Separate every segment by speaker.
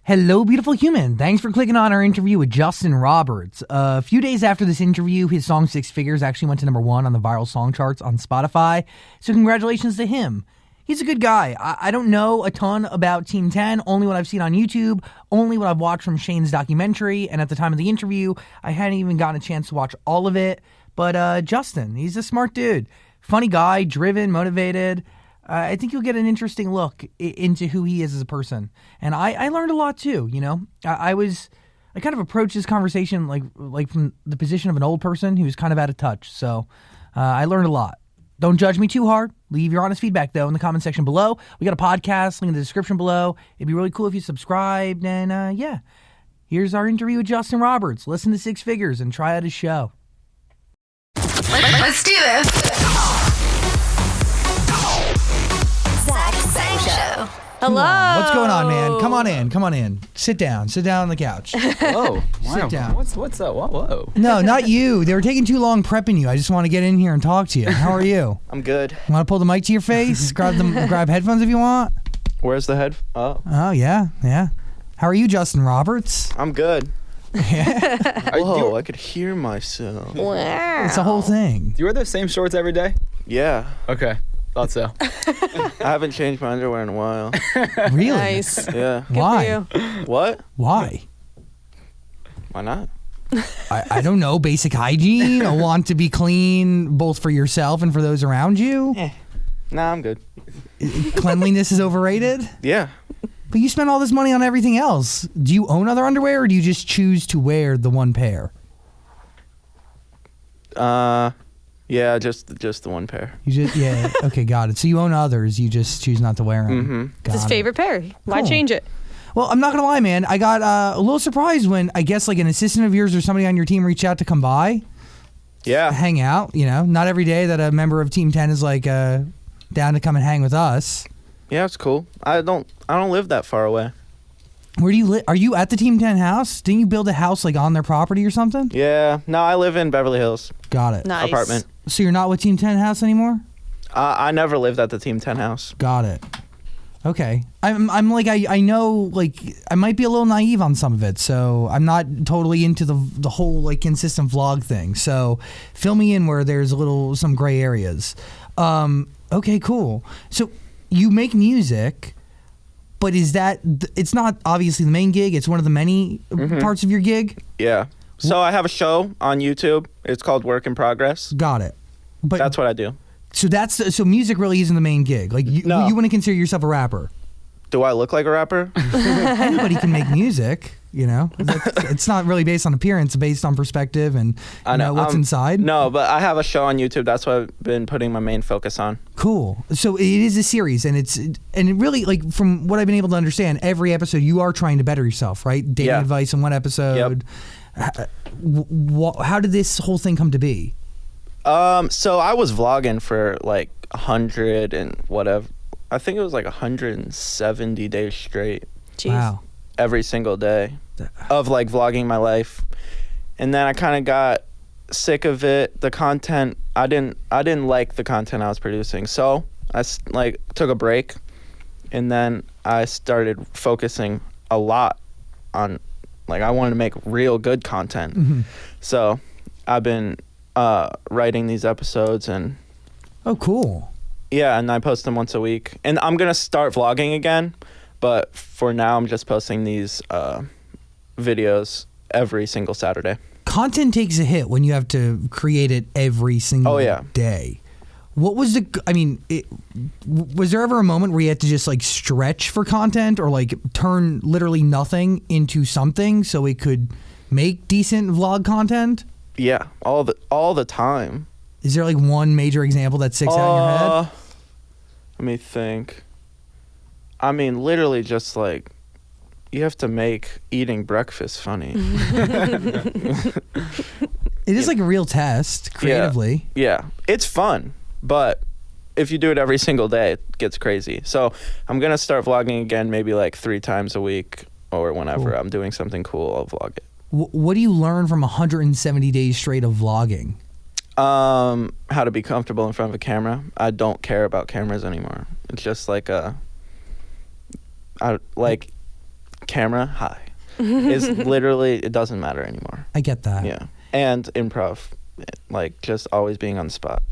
Speaker 1: Hello, beautiful human. Thanks for clicking on our interview with Justin Roberts. A few days after this interview, his song Six Figures actually went to #1 on the viral song charts on Spotify, so congratulations to him. He's a good guy. I don't know a ton about Team 10, only what I've seen on YouTube, only what I've watched from Shane's documentary, and at the time of the interview, I hadn't even gotten a chance to watch all of it. But Justin, he's a smart dude. Funny guy, driven, motivated. I think you'll get an interesting look into who he is as a person. And I learned a lot too, you know. I kind of approached this conversation like from the position of an old person who's kind of out of touch. So I learned a lot. Don't judge me too hard. Leave your honest feedback, though, in the comment section below. We got a podcast, link in the description below. It'd be really cool if you subscribed. And yeah, here's our interview with Justin Roberts. Listen to Six Figures and try out his show.
Speaker 2: Let's do this. Show.
Speaker 3: Hello.
Speaker 1: What's going on, man? Come on in. Sit down on the couch.
Speaker 4: Whoa.
Speaker 1: Sit down.
Speaker 4: What's up? Whoa.
Speaker 1: No, not you. They were taking too long prepping you. I just want to get in here and talk to you. How are you?
Speaker 5: I'm good.
Speaker 1: Want to pull the mic to your face? Grab headphones if you want.
Speaker 5: Where's the head?
Speaker 1: Oh, yeah. How are you, Justin Roberts?
Speaker 5: I'm good.
Speaker 1: Yeah.
Speaker 5: Whoa, I could hear myself.
Speaker 3: Wow.
Speaker 1: It's a whole thing.
Speaker 4: Do you wear those same shorts every day?
Speaker 5: Yeah.
Speaker 4: Okay. Thought so.
Speaker 5: I haven't changed my underwear in a while.
Speaker 1: Really?
Speaker 3: Nice.
Speaker 5: Yeah.
Speaker 3: Good
Speaker 1: Why?
Speaker 3: for you.
Speaker 5: What?
Speaker 1: Why?
Speaker 5: Why not?
Speaker 1: I don't know. Basic hygiene. I want to be clean both for yourself and for those around you.
Speaker 5: Nah, I'm good.
Speaker 1: Cleanliness is overrated.
Speaker 5: Yeah.
Speaker 1: But you spend all this money on everything else. Do you own other underwear, or do you just choose to wear the one pair?
Speaker 5: Yeah, just the one pair.
Speaker 1: Yeah. Okay, got it. So you own others. You just choose not to wear them.
Speaker 5: Mm-hmm.
Speaker 3: It's his favorite pair. Why
Speaker 1: Cool.
Speaker 3: change it?
Speaker 1: Well, I'm not gonna lie, man. I got a little surprised when I guess like an assistant of yours or somebody on your team reached out to come by,
Speaker 5: Yeah.
Speaker 1: hang out. You know, not every day that a member of Team 10 is like down to come and hang with us.
Speaker 5: Yeah, it's cool. I don't live that far away.
Speaker 1: Where do you live? Are you at the Team 10 house? Didn't you build a house like on their property or something?
Speaker 5: Yeah. No, I live in Beverly Hills.
Speaker 1: Got it.
Speaker 3: Nice.
Speaker 5: Apartment.
Speaker 1: So you're not with Team 10 house anymore?
Speaker 5: I never lived at the Team 10 house.
Speaker 1: Got it. Okay. I'm like, I know, like, I might be a little naive on some of it, so I'm not totally into the whole, like, consistent vlog thing. So fill me in where there's some gray areas. Okay, cool. So you make music, but it's not obviously the main gig, it's one of the many parts of your gig?
Speaker 5: Yeah. So I have a show on YouTube. It's called Work in Progress.
Speaker 1: Got it. But
Speaker 5: That's what I do.
Speaker 1: So music really isn't the main gig. Like
Speaker 5: No.
Speaker 1: you wouldn't consider yourself a rapper.
Speaker 5: Do I look like a rapper?
Speaker 1: Anybody can make music, you know. It's not really based on appearance, it's based on perspective and
Speaker 5: I know
Speaker 1: what's inside.
Speaker 5: No, but I have a show on YouTube. That's what I've been putting my main focus on.
Speaker 1: Cool. So it is a series, and it really, like, from what I've been able to understand, every episode you are trying to better yourself, right? Dating
Speaker 5: Yeah.
Speaker 1: advice in one episode. How did this whole thing come to be?
Speaker 5: So I was vlogging for like 100 and whatever. I think it was like 170 days straight.
Speaker 3: Jeez.
Speaker 1: Wow.
Speaker 5: Every single day of like vlogging my life. And then I kind of got sick of it. The content, I didn't like the content I was producing. So I like took a break, and then I started focusing a lot on, like, I wanted to make real good content.
Speaker 1: Mm-hmm.
Speaker 5: So I've been writing these episodes, and
Speaker 1: Oh, cool.
Speaker 5: yeah, and I post them once a week. And I'm going to start vlogging again, but for now I'm just posting these videos every single Saturday.
Speaker 1: Content takes a hit when you have to create it every single day. What was was there ever a moment where you had to just like stretch for content, or like turn literally nothing into something so it could make decent vlog content?
Speaker 5: Yeah, all the time.
Speaker 1: Is there like one major example that sticks out in your head?
Speaker 5: Let me think. I mean, literally just like, you have to make eating breakfast funny.
Speaker 1: It is like a real test creatively.
Speaker 5: Yeah, it's fun, but if you do it every single day, it gets crazy. So I'm going to start vlogging again, maybe like 3 times a week, or whenever I'm doing something cool, I'll vlog it.
Speaker 1: What do you learn from 170 days straight of vlogging?
Speaker 5: How to be comfortable in front of a camera. I don't care about cameras anymore. It's just like camera high is literally, it doesn't matter anymore.
Speaker 1: I get that.
Speaker 5: Yeah. And improv, like just always being on the spot.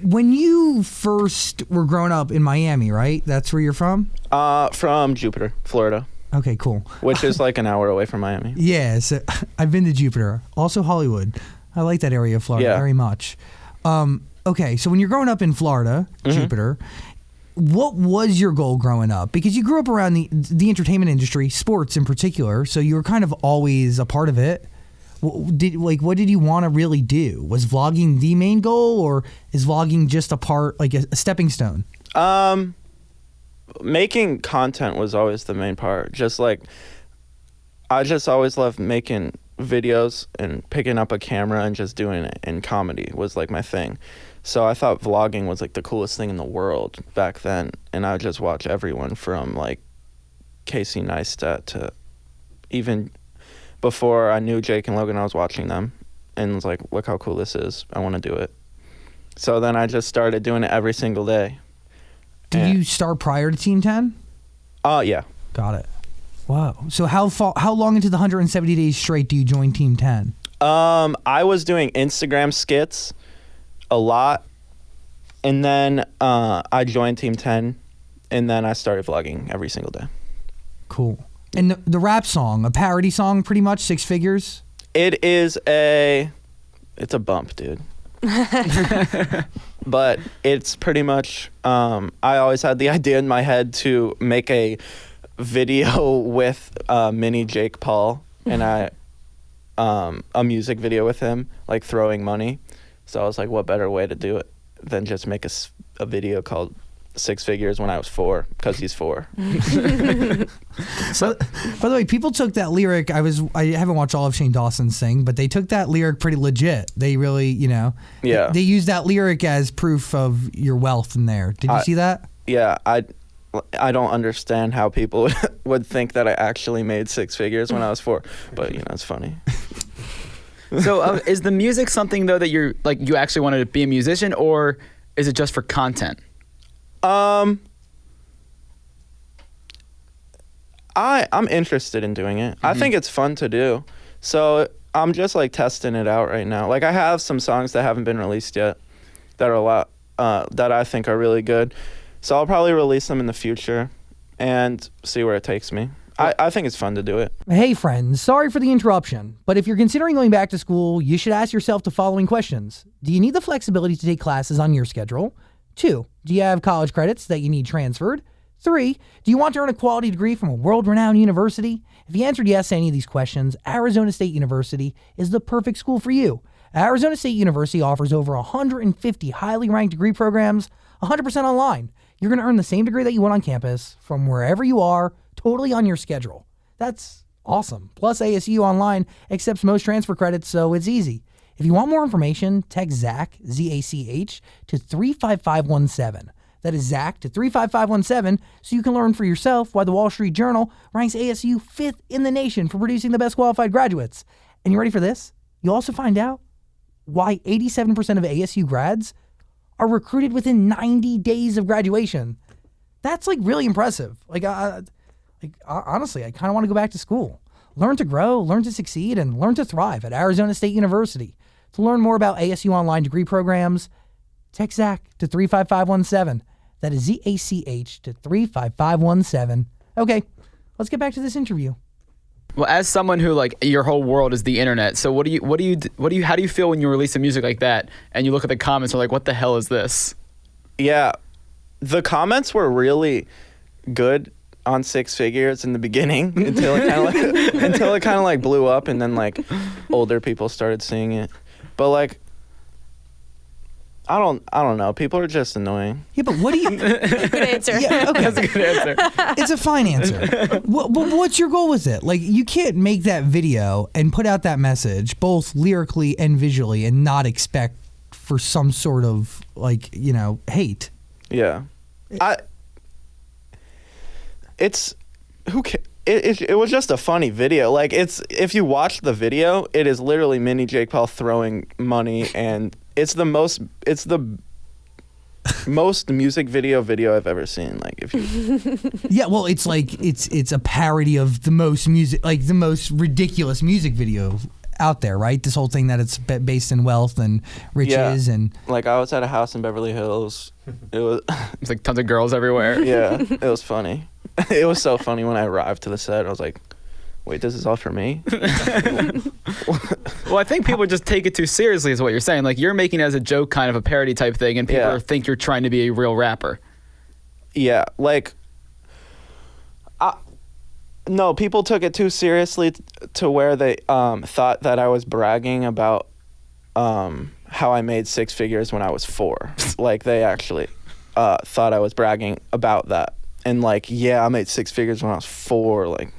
Speaker 1: When you first were growing up in Miami, right? That's where you're from?
Speaker 5: From Jupiter, Florida,
Speaker 1: Okay, cool.
Speaker 5: which is like an hour away from Miami.
Speaker 1: Yeah, so I've been to Jupiter. Also Hollywood. I like that area of Florida
Speaker 5: Yeah.
Speaker 1: very much. Okay, so when you're growing up in Florida, Jupiter, what was your goal growing up? Because you grew up around the entertainment industry, sports in particular, so you were kind of always a part of it. What did you want to really do? Was vlogging the main goal, or is vlogging just a part, like a stepping stone?
Speaker 5: Making content was always the main part. Just like, I just always loved making videos and picking up a camera and just doing it, and comedy was like my thing. So I thought vlogging was like the coolest thing in the world back then, and I would just watch everyone from like Casey Neistat to even before I knew Jake and Logan, I was watching them and was like, look how cool this is. I want to do it. So then I just started doing it every single day.
Speaker 1: Did you start prior to Team 10?
Speaker 5: Yeah.
Speaker 1: Got it. Wow. So how long into the 170 days straight do you join Team 10?
Speaker 5: I was doing Instagram skits a lot, and then I joined Team 10, and then I started vlogging every single day.
Speaker 1: Cool. And the rap song, a parody song, pretty much, Six Figures?
Speaker 5: It's a bump, dude. But it's pretty much, I always had the idea in my head to make a video with mini Jake Paul, and a music video with him, like throwing money. So I was like, what better way to do it than just make a video called Six Figures when I was 4, because he's 4.
Speaker 1: So, by the way, people took that lyric. I haven't watched all of Shane Dawson sing, but they took that lyric pretty legit. They really,
Speaker 5: Yeah.
Speaker 1: they used that lyric as proof of your wealth in there. Did you see that?
Speaker 5: Yeah, I don't understand how people would think that I actually made 6 figures when I was 4, but it's funny.
Speaker 4: So is the music something though that you actually wanted to be a musician, or is it just for content?
Speaker 5: I'm interested in doing it. I think it's fun to do. So I'm just like testing it out right now. Like I have some songs that haven't been released yet that are a lot that I think are really good. So I'll probably release them in the future and see where it takes me. I think it's fun to do it.
Speaker 1: Hey friends, sorry for the interruption, but if you're considering going back to school, you should ask yourself the following questions. Do you need the flexibility to take classes on your schedule? 2, do you have college credits that you need transferred? 3, do you want to earn a quality degree from a world-renowned university? If you answered yes to any of these questions, Arizona State University is the perfect school for you. Arizona State University offers over 150 highly ranked degree programs, 100% online. You're going to earn the same degree that you would on campus from wherever you are, totally on your schedule. That's awesome. Plus, ASU Online accepts most transfer credits, so it's easy. If you want more information, text Zach, Z-A-C-H, to 35517. That is Zach to 35517, so you can learn for yourself why the Wall Street Journal ranks ASU 5th in the nation for producing the best qualified graduates. And you ready for this? You'll also find out why 87% of ASU grads are recruited within 90 days of graduation. That's like really impressive. Honestly, I kind of want to go back to school. Learn to grow, learn to succeed, and learn to thrive at Arizona State University. To learn more about ASU online degree programs, text Zach to 35517. That is Z-A-C-H to 35517. Okay, let's get back to this interview.
Speaker 4: Well, as someone who your whole world is the internet, so how do you feel when you release a music like that and you look at the comments and are like, what the hell is this?
Speaker 5: Yeah, the comments were really good on Six Figures in the beginning until it kind of like blew up, and then like older people started seeing it. But I don't know. People are just annoying.
Speaker 1: Yeah, but what do you...
Speaker 2: Good answer.
Speaker 1: Yeah, okay.
Speaker 4: That's a good answer.
Speaker 1: It's a fine answer. What's your goal with it? Like, you can't make that video and put out that message, both lyrically and visually, and not expect for some sort of hate.
Speaker 5: Yeah, it was just a funny video. Like, if you watch the video, it is literally mini Jake Paul throwing money, and it's the Most music video I've ever seen. Like if you
Speaker 1: Yeah, well, it's like it's a parody of the most ridiculous music video out there, right? This whole thing that it's based in wealth and riches and
Speaker 5: like I was at a house in Beverly Hills. It was
Speaker 4: It's like tons of girls everywhere.
Speaker 5: yeah, it was funny. It was so funny when I arrived to the set. I was like, wait, this is all for me?
Speaker 4: Well, I think people just take it too seriously is what you're saying. Like you're making it as a joke, kind of a parody type thing, and people think you're trying to be a real rapper.
Speaker 5: Yeah, like no, people took it too seriously to where they thought that I was bragging about how I made 6 figures when I was 4. Like they actually thought I was bragging about that. And like, yeah, I made 6 figures when I was 4. Like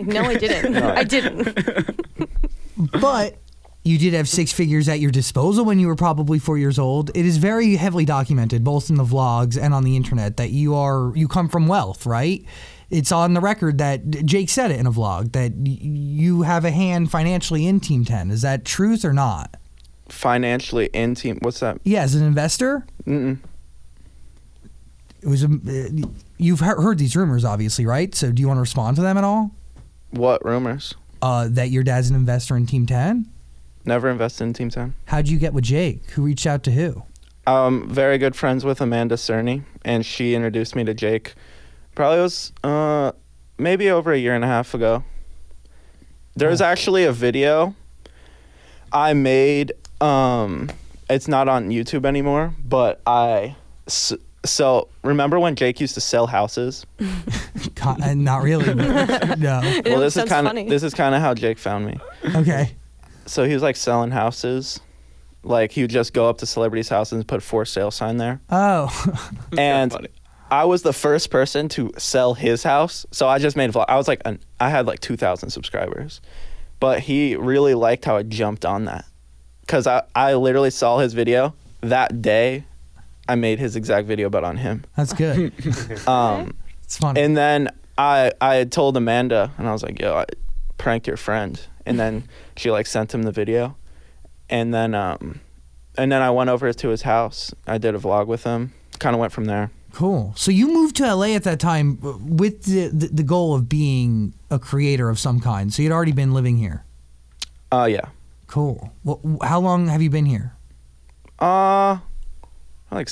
Speaker 2: no, I didn't.
Speaker 5: No.
Speaker 2: I didn't.
Speaker 1: But you did have 6 figures at your disposal when you were probably 4 years old. It is very heavily documented, both in the vlogs and on the internet, that you come from wealth, right? It's on the record that Jake said it in a vlog that you have a hand financially in Team 10. Is that truth or not?
Speaker 5: financially in Team, what's that?
Speaker 1: Yeah, as an investor.
Speaker 5: Mm-mm.
Speaker 1: It was you've heard these rumors, obviously, right? So do you want to respond to them at all?
Speaker 5: What rumors?
Speaker 1: That your dad's an investor in Team 10?
Speaker 5: Never invested in Team 10.
Speaker 1: How'd you get with Jake? Who reached out to who?
Speaker 5: Very good friends with Amanda Cerny, and she introduced me to Jake. Probably was maybe over a year and a half ago. There was actually a video I made. It's not on YouTube anymore, but so remember when Jake used to sell houses?
Speaker 1: Not really. But no.
Speaker 5: Well, this
Speaker 2: funny.
Speaker 5: is kind of how Jake found me.
Speaker 1: Okay.
Speaker 5: So he was like selling houses. Like he would just go up to celebrities' houses and put for sale sign there.
Speaker 1: Oh.
Speaker 5: And
Speaker 4: funny.
Speaker 5: I was the first person to sell his house. So I just made a vlog. I was like, I had like 2,000 subscribers. But he really liked how I jumped on that. Because I literally saw his video that day. I made his exact video, but on him.
Speaker 1: That's good. It's funny.
Speaker 5: And then I had told Amanda, and I was like, yo, I pranked your friend. And then she like sent him the video. And then I went over to his house. I did a vlog with him. Kind of went from there.
Speaker 1: Cool. So you moved to LA at that time with the goal of being a creator of some kind. So you'd already been living here.
Speaker 5: Yeah.
Speaker 1: Cool. Well, how long have you been here?
Speaker 5: Like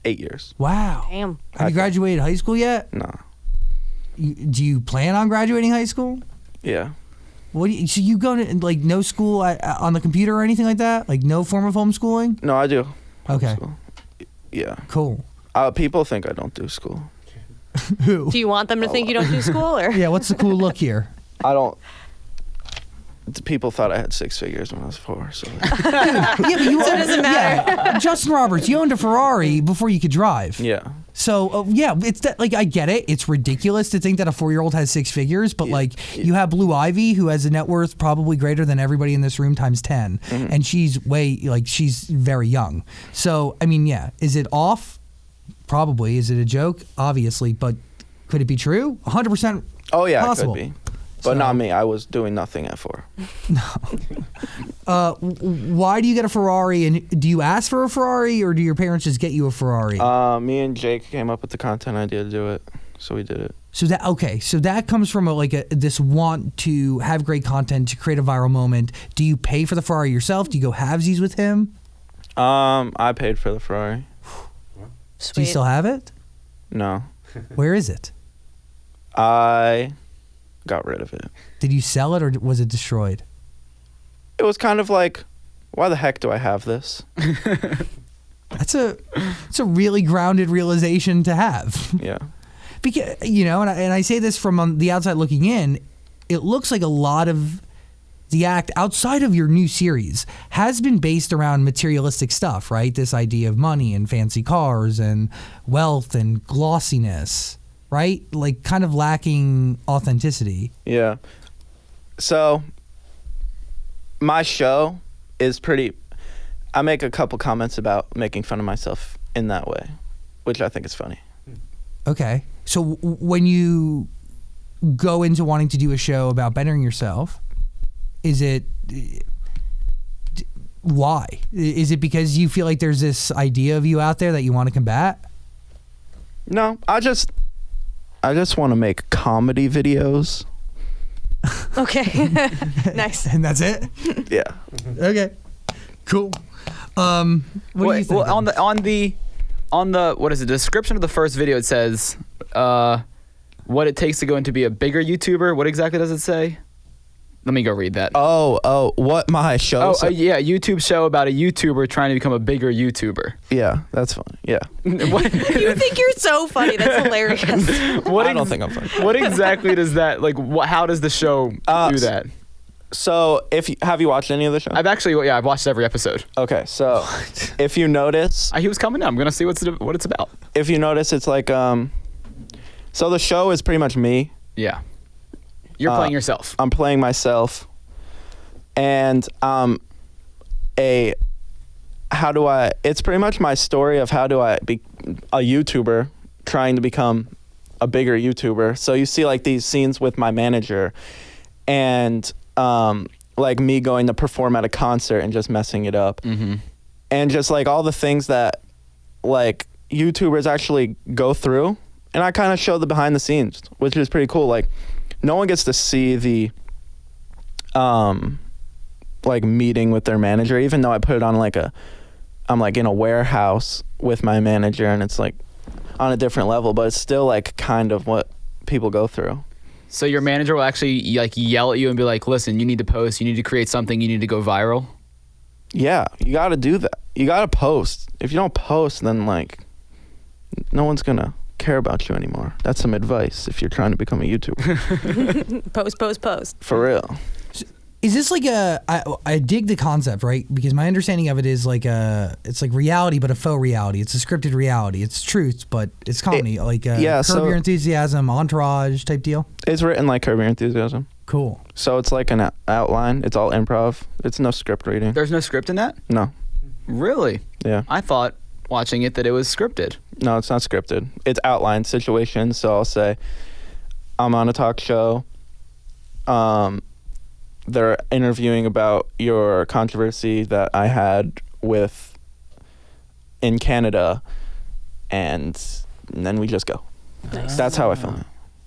Speaker 5: 8 years.
Speaker 1: Wow.
Speaker 2: Damn.
Speaker 1: Have you graduated high school yet?
Speaker 5: No.
Speaker 1: Do you plan on graduating high school?
Speaker 5: Yeah.
Speaker 1: So you go to like no school on the computer or anything like that? Like no form of homeschooling?
Speaker 5: No, I do.
Speaker 1: Okay.
Speaker 5: Homeschool. Yeah.
Speaker 1: Cool.
Speaker 5: People think I don't do school.
Speaker 1: Who?
Speaker 2: Do you want them to think you don't do school, or?
Speaker 1: Yeah. What's the cool look here?
Speaker 5: I don't. People thought I had 6 figures when I was 4. So.
Speaker 1: Yeah, but you
Speaker 2: So it doesn't matter.
Speaker 1: Yeah. Justin Roberts, you owned a Ferrari before you could drive.
Speaker 5: Yeah.
Speaker 1: So yeah, it's that, like I get it. It's ridiculous to think that a 4-year-old has 6 figures, but like you have Blue Ivy, who has a net worth probably greater than everybody in this room times 10, and she's she's very young. So I mean, yeah, is it off? Probably. Is it a joke? Obviously, but could it be true? 100%.
Speaker 5: Oh yeah,
Speaker 1: possible.
Speaker 5: it could be. But not me. I was doing nothing at 4.
Speaker 1: Why do you get a Ferrari? And do you ask for a Ferrari, or do your parents just get you a Ferrari?
Speaker 5: Me and Jake came up with the content idea to do it, so we did it.
Speaker 1: So that comes from this want to have great content, to create a viral moment. Do you pay for the Ferrari yourself? Do you go halvesies with him?
Speaker 5: I paid for the Ferrari.
Speaker 2: Sweet.
Speaker 1: Do you still have it?
Speaker 5: No.
Speaker 1: Where is it?
Speaker 5: I got rid of it.
Speaker 1: Did you sell it, or was it destroyed?
Speaker 5: It was kind of like, why the heck do I have this?
Speaker 1: It's a really grounded realization to have.
Speaker 5: Yeah.
Speaker 1: Because and I say this from on the outside looking in, it looks like a lot of the act outside of your new series has been based around materialistic stuff, right? This idea of money and fancy cars and wealth and glossiness, right? Like kind of lacking authenticity.
Speaker 5: Yeah. So my show is I make a couple comments about making fun of myself in that way, which I think is funny.
Speaker 1: Okay. So when you go into wanting to do a show about bettering yourself, is it Why? Is it because you feel like there's this idea of you out there that you want to combat?
Speaker 5: No, I just want to make comedy videos.
Speaker 2: Okay. Nice.
Speaker 1: And that's it?
Speaker 5: Yeah.
Speaker 1: Okay. Cool. What do you think?
Speaker 4: Well, on the what is it? Description of the first video, it says what it takes to go into be a bigger YouTuber. What exactly does it say? Let me go read that.
Speaker 5: Oh, what my show?
Speaker 4: Yeah, YouTube show about a YouTuber trying to become a bigger YouTuber.
Speaker 5: Yeah, that's fun. Yeah.
Speaker 4: What,
Speaker 2: You think you're so funny. That's hilarious.
Speaker 4: what
Speaker 5: I don't think I'm funny.
Speaker 4: What exactly does that like? How does the show do that?
Speaker 5: So, have you watched any of the show?
Speaker 4: I've watched every episode.
Speaker 5: Okay, so if you notice,
Speaker 4: He was coming down. I'm gonna see what it's about.
Speaker 5: if you notice, it's like so the show is pretty much me.
Speaker 4: Yeah, you're playing yourself.
Speaker 5: I'm playing myself, and it's pretty much my story of how do I be a YouTuber trying to become a bigger YouTuber. So you see like these scenes with my manager, and like me going to perform at a concert and just messing it up, and just like all the things that like YouTubers actually go through, and I kind of show the behind the scenes, which is pretty cool. Like no one gets to see the like meeting with their manager, even though I put it on like I'm like in a warehouse with my manager, and it's like on a different level, but it's still like kind of what people go through.
Speaker 4: So your manager will actually like yell at you and be like, "Listen, you need to post. You need to create something. You need to go viral."
Speaker 5: Yeah, you got to do that. You got to post. If you don't post, then like no one's gonna care about you anymore. That's some advice if you're trying to become a YouTuber.
Speaker 2: Post.
Speaker 5: For real.
Speaker 1: Is this like I dig the concept, right? Because my understanding of it is like it's like reality, but a faux reality. It's a scripted reality. It's truth, but it's comedy. Curb Your Enthusiasm, Entourage type deal.
Speaker 5: It's written like Curb Your Enthusiasm.
Speaker 1: Cool.
Speaker 5: So it's like an outline. It's all improv. It's no script reading.
Speaker 4: There's no script in that?
Speaker 5: No.
Speaker 4: Really?
Speaker 5: Yeah.
Speaker 4: I thought watching it that it was scripted.
Speaker 5: No, it's not scripted. It's outlined situations. So I'll say, I'm on a talk show. They're interviewing about your controversy that I had in Canada, and then we just go.
Speaker 2: Nice.
Speaker 5: That's how I film it,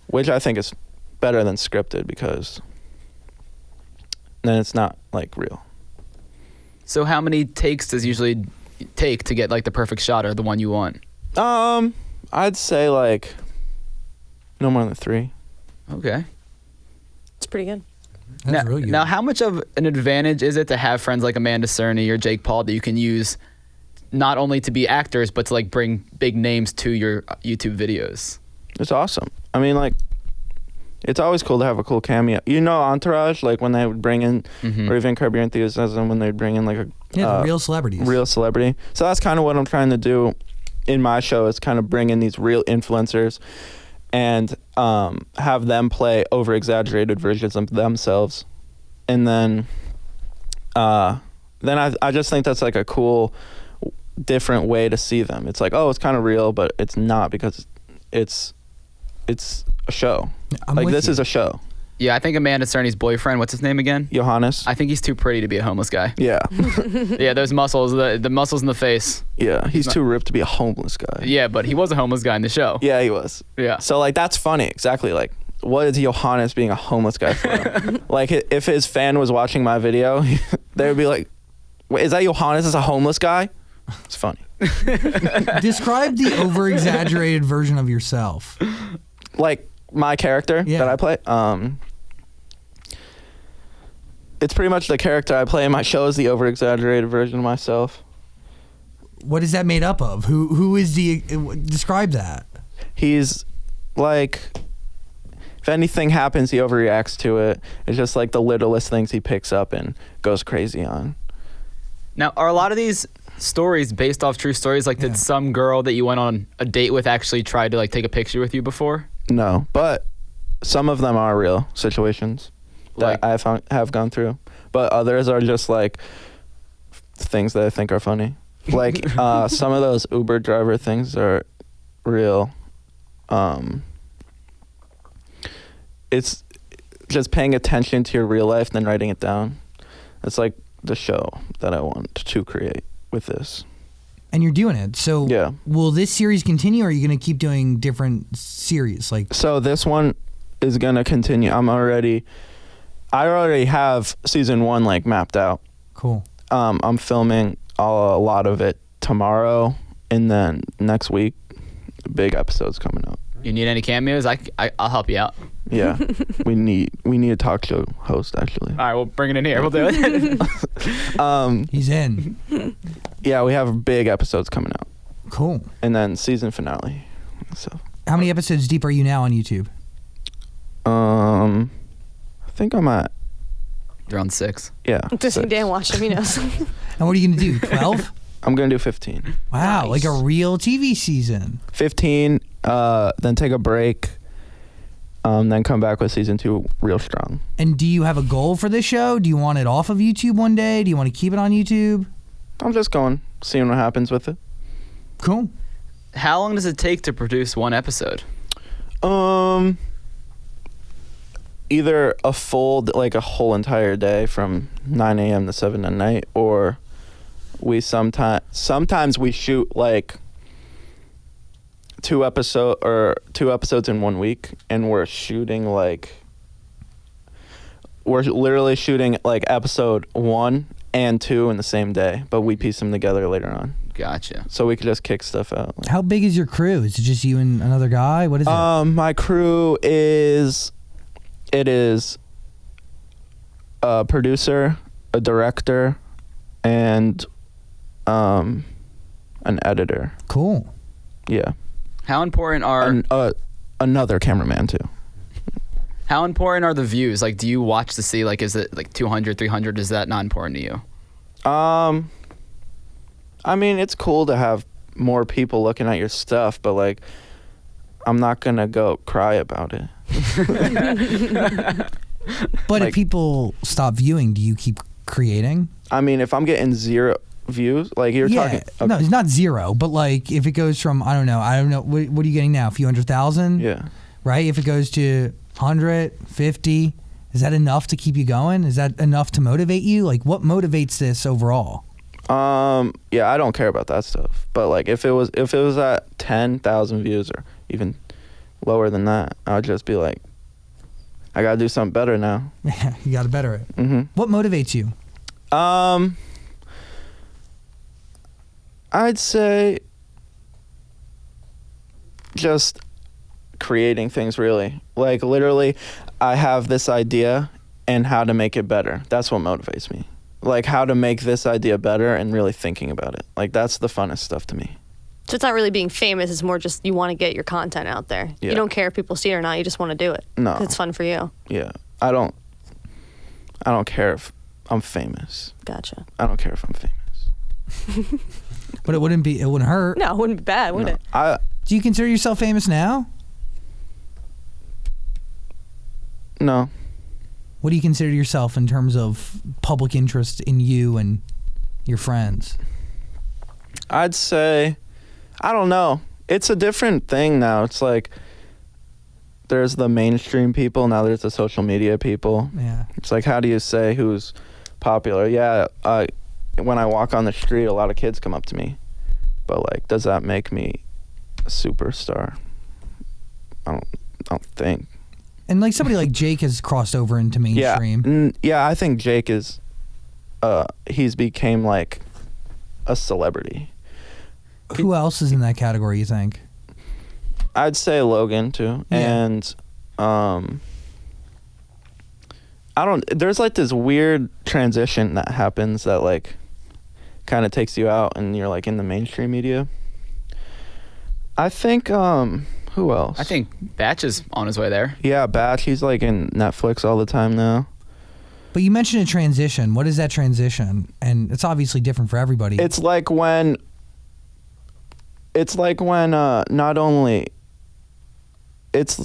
Speaker 5: which I think is better than scripted because then it's not like real.
Speaker 4: So how many takes does usually take to get like the perfect shot or the one you want?
Speaker 5: I'd say like no more than 3.
Speaker 4: Okay.
Speaker 2: It's pretty good.
Speaker 1: That's really good.
Speaker 4: Now, how much of an advantage is it to have friends like Amanda Cerny or Jake Paul that you can use not only to be actors, but to like bring big names to your YouTube videos?
Speaker 5: It's awesome. I mean, like, it's always cool to have a cool cameo. You know, Entourage, like when they would bring in, or even Curb Your Enthusiasm, when they'd bring in like
Speaker 1: the real celebrities.
Speaker 5: Real celebrity. So that's kind of what I'm trying to do in my show, is kind of bring in these real influencers and have them play over-exaggerated versions of themselves. And then I just think that's like a cool, different way to see them. It's like, oh, it's kind of real, but it's not, because it's a show. This is a show.
Speaker 4: Yeah, I think Amanda Cerny's boyfriend, what's his name again?
Speaker 5: Johannes.
Speaker 4: I think he's too pretty to be a homeless guy.
Speaker 5: Yeah.
Speaker 4: Yeah, those muscles, the muscles in the face.
Speaker 5: Yeah, he's too ripped to be a homeless guy.
Speaker 4: Yeah, but he was a homeless guy in the show.
Speaker 5: Yeah, he was.
Speaker 4: Yeah.
Speaker 5: So like that's funny. Exactly. Like, what is Johannes being a homeless guy for? Like, if his fan was watching my video, they would be like, "Wait, is that Johannes as a homeless guy?" It's funny.
Speaker 1: Describe the over-exaggerated version of yourself.
Speaker 5: Like my character that I play. It's pretty much the character I play in my show is the over-exaggerated version of myself.
Speaker 1: What is that made up of? Who is describe that?
Speaker 5: He's like, if anything happens, he overreacts to it. It's just like the littlest things he picks up and goes crazy on.
Speaker 4: Now, are a lot of these stories based off true stories? Like, did some girl that you went on a date with actually try to like take a picture with you before?
Speaker 5: No, but some of them are real situations that I have gone through, but others are just like things that I think are funny. Like some of those Uber driver things are real. It's just paying attention to your real life, then writing it down. It's like the show that I want to create with this.
Speaker 1: And you're doing it. So
Speaker 5: Yeah.
Speaker 1: will this series continue, or are you going to keep doing different series? Like,
Speaker 5: So this one is gonna continue. I already have season 1 like mapped out.
Speaker 1: cool.
Speaker 5: I'm filming a lot of it tomorrow, and then next week, big episodes coming up.
Speaker 4: You need any cameos? I'll help you out.
Speaker 5: Yeah, we need a talk show host actually.
Speaker 4: All right, we'll bring it in here. We'll do it.
Speaker 1: He's in.
Speaker 5: Yeah, we have big episodes coming out,
Speaker 1: Cool.
Speaker 5: and then season finale. So,
Speaker 1: How many episodes deep are you now on YouTube?
Speaker 5: I think I'm at
Speaker 4: You're on 6.
Speaker 2: Just
Speaker 5: 6.
Speaker 2: Dan watch him, he knows.
Speaker 1: And what are you going to do? 12?
Speaker 5: I'm gonna do 15.
Speaker 1: Wow,
Speaker 2: Nice.
Speaker 1: like a real TV season.
Speaker 5: 15, then take a break, then come back with season 2 real strong.
Speaker 1: And do you have a goal for this show? Do you want it off of YouTube one day? Do you want to keep it on YouTube?
Speaker 5: I'm just seeing what happens with it.
Speaker 1: Cool.
Speaker 4: How long does it take to produce one episode?
Speaker 5: Either a whole entire day from 9 a.m. to 7 at night, or we sometimes we shoot like two episodes in 1 week, and we're literally shooting like episode 1 and 2 in the same day, but we piece them together later on,
Speaker 4: Gotcha.
Speaker 5: so we could just kick stuff out.
Speaker 1: How big is your crew? Is it just you and another guy? What is it?
Speaker 5: My crew is a producer, a director, and an editor.
Speaker 1: Cool.
Speaker 5: Yeah.
Speaker 4: How important are
Speaker 5: Another cameraman too.
Speaker 4: how important are the views? Like, do you watch to see like is it like 200, 300? Is that not important to you?
Speaker 5: I mean, it's cool to have more people looking at your stuff, but like, I'm not gonna go cry about it.
Speaker 1: But if
Speaker 5: Like-
Speaker 1: people stop viewing, do you keep creating?
Speaker 5: I mean, if I'm getting 0 views, like you're talking.
Speaker 1: No, it's not 0, but like if it goes from, I don't know, what are you getting now? A few 100,000?
Speaker 5: Yeah.
Speaker 1: Right? If it goes to 100, 50, is that enough to keep you going? Is that enough to motivate you? Like, what motivates this overall?
Speaker 5: Yeah, I don't care about that stuff. But like, if it was at 10,000 views or even lower than that, I would just be like, I gotta do something better now.
Speaker 1: Yeah, you got to better it.
Speaker 5: Mm-hmm.
Speaker 1: What motivates you?
Speaker 5: I'd say just creating things, really. Like, literally, I have this idea and how to make it better. That's what motivates me. Like, how to make this idea better and really thinking about it. Like, that's the funnest stuff to me.
Speaker 2: So it's not really being famous, it's more just you want to get your content out there.
Speaker 5: Yeah.
Speaker 2: You don't care if people see it or not, you just want to do it.
Speaker 5: No.
Speaker 2: 'Cause it's fun for you.
Speaker 5: Yeah. I don't care if I'm famous.
Speaker 2: Gotcha.
Speaker 5: I don't care if I'm famous.
Speaker 1: But it wouldn't hurt.
Speaker 2: No, it wouldn't be bad, would
Speaker 5: No.
Speaker 2: it?
Speaker 1: Do you consider yourself famous now?
Speaker 5: No.
Speaker 1: What do you consider yourself in terms of public interest in you and your friends?
Speaker 5: I'd say, I don't know. It's a different thing now. It's like there's the mainstream people, now there's the social media people.
Speaker 1: Yeah.
Speaker 5: It's like, how do you say who's popular? Yeah, when I walk on the street, a lot of kids come up to me. But like, does that make me a superstar? I don't think.
Speaker 1: And like somebody like Jake has crossed over into mainstream.
Speaker 5: Yeah, I think Jake is he's became like a celebrity.
Speaker 1: Who else is in that category, you think?
Speaker 5: I'd say Logan too.
Speaker 1: Yeah.
Speaker 5: And there's like this weird transition that happens that like kind of takes you out and you're like in the mainstream media. I think who else?
Speaker 4: I think Batch is on his way there.
Speaker 5: Yeah, Batch, he's like in Netflix all the time now.
Speaker 1: But you mentioned a transition. What is that transition? And it's obviously different for everybody.
Speaker 5: It's like when not only it's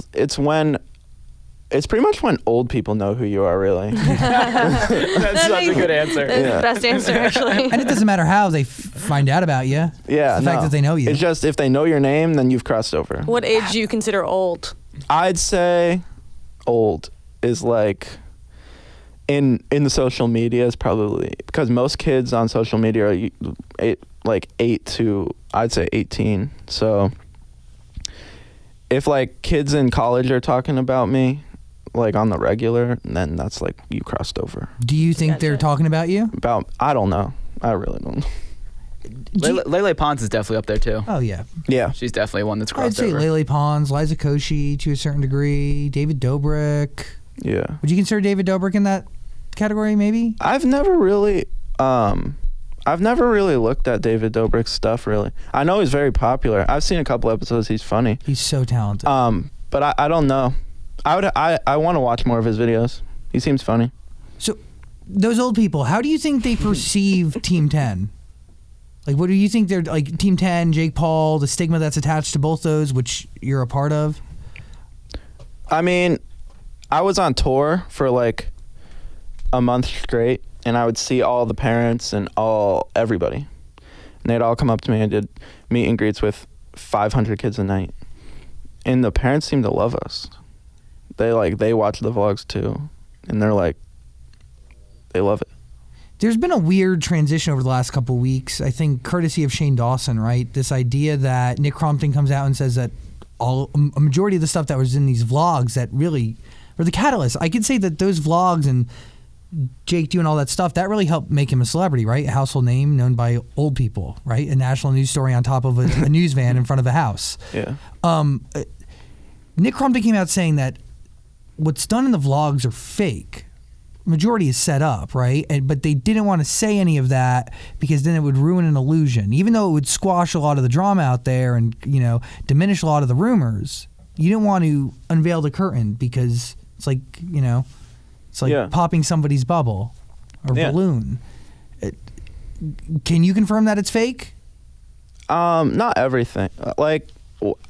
Speaker 5: pretty much when old people know who you are, really.
Speaker 4: That's such a good answer.
Speaker 2: That's
Speaker 5: Yeah.
Speaker 2: the best answer, actually.
Speaker 1: and it doesn't matter how they find out about you.
Speaker 5: Yeah,
Speaker 1: It's the fact that they know you.
Speaker 5: It's just if they know your name, then you've crossed over.
Speaker 2: What age do you consider old?
Speaker 5: I'd say old is like in the social media is probably because most kids on social media are like 8 to I'd say 18. So if like kids in college are talking about me like on the regular, then that's like you crossed over.
Speaker 1: Do you think they're talking about you?
Speaker 5: I don't know. I really don't know.
Speaker 4: Lele Pons is definitely up there too.
Speaker 1: Oh yeah.
Speaker 5: Yeah.
Speaker 4: She's definitely one that's
Speaker 1: I'd
Speaker 4: crossed
Speaker 1: say
Speaker 4: over.
Speaker 1: Lele Pons, Liza Koshy to a certain degree, David Dobrik.
Speaker 5: Yeah.
Speaker 1: Would you consider David Dobrik in that category maybe?
Speaker 5: I've never really looked at David Dobrik's stuff really. I know he's very popular. I've seen a couple episodes. He's funny.
Speaker 1: He's so talented.
Speaker 5: But I don't know. I want to watch more of his videos. He seems funny.
Speaker 1: So those old people, how do you think they perceive Team 10? Like, what do you think they're like? Team 10, Jake Paul, the stigma that's attached to both those, which you're a part of.
Speaker 5: I mean, I was on tour for like a month straight, and I would see all the parents and everybody, and they'd all come up to me. I did meet and greets with 500 kids a night, and the parents seem to love us. They watch the vlogs too, and they're like, they love it.
Speaker 1: There's been a weird transition over the last couple of weeks, I think courtesy of Shane Dawson, right? This idea that Nick Crompton comes out and says that a majority of the stuff that was in these vlogs that really were the catalyst. I could say that those vlogs and Jake doing all that stuff, that really helped make him a celebrity, right? A household name known by old people, right? A national news story on top of a news van in front of a house.
Speaker 5: Yeah.
Speaker 1: Nick Crompton came out saying that what's done in the vlogs are fake. Majority is set up, right? But they didn't want to say any of that because then it would ruin an illusion. Even though it would squash a lot of the drama out there and, diminish a lot of the rumors, you didn't want to unveil the curtain because it's like, popping somebody's bubble or balloon. Can you confirm that it's fake?
Speaker 5: Not everything. Like,